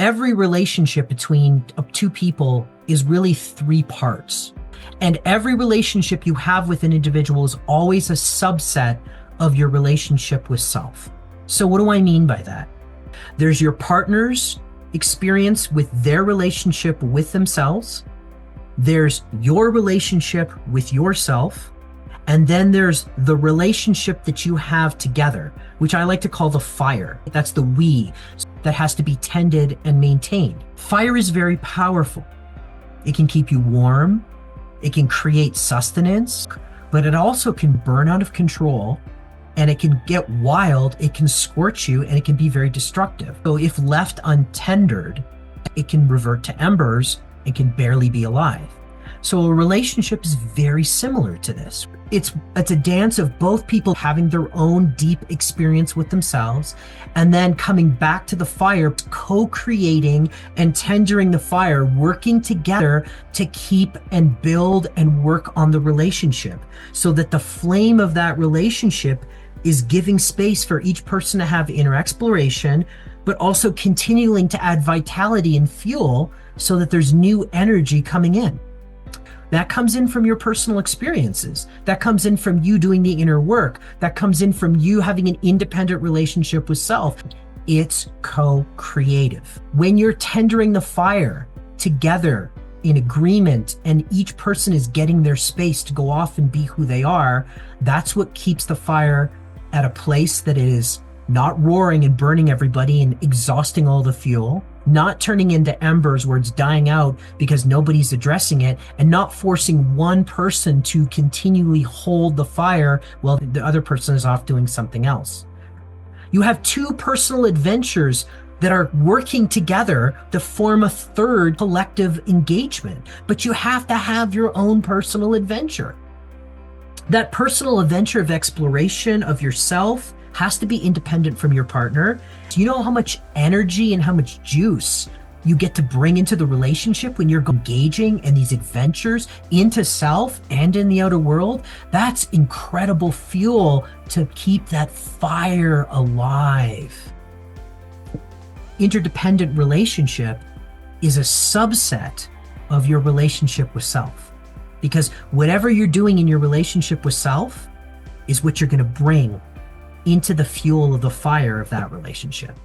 Every relationship between two people is really three parts. And every relationship you have with an individual is always a subset of your relationship with self. So what do I mean by that? There's your partner's experience with their relationship with themselves. There's your relationship with yourself. And then there's the relationship that you have together, which I like to call the fire. That's the we that has to be tended and maintained. Fire is very powerful. It can keep you warm. It can create sustenance, but it also can burn out of control, and it can get wild. It can scorch you, and it can be very destructive. So if left untendered, it can revert to embers and can barely be alive. So a relationship is very similar to this. It's a dance of both people having their own deep experience with themselves and then coming back to the fire, co-creating and tendering the fire, working together to keep and build and work on the relationship so that the flame of that relationship is giving space for each person to have inner exploration, but also continuing to add vitality and fuel so that there's new energy coming in. That comes in from your personal experiences. That comes in from you doing the inner work. That comes in from you having an independent relationship with self. It's co-creative. When you're tendering the fire together in agreement and each person is getting their space to go off and be who they are, that's what keeps the fire at a place that is not roaring and burning everybody and exhausting all the fuel, not turning into embers where it's dying out because nobody's addressing it, and not forcing one person to continually hold the fire while the other person is off doing something else. You have two personal adventures that are working together to form a third collective engagement, but you have to have your own personal adventure. That personal adventure of exploration of yourself has to be independent from your partner. Do you know how much energy and how much juice you get to bring into the relationship when you're engaging in these adventures into self and in the outer world? That's incredible fuel to keep that fire alive. Interdependent relationship is a subset of your relationship with self, because whatever you're doing in your relationship with self is what you're going to bring into the fuel of the fire of that relationship.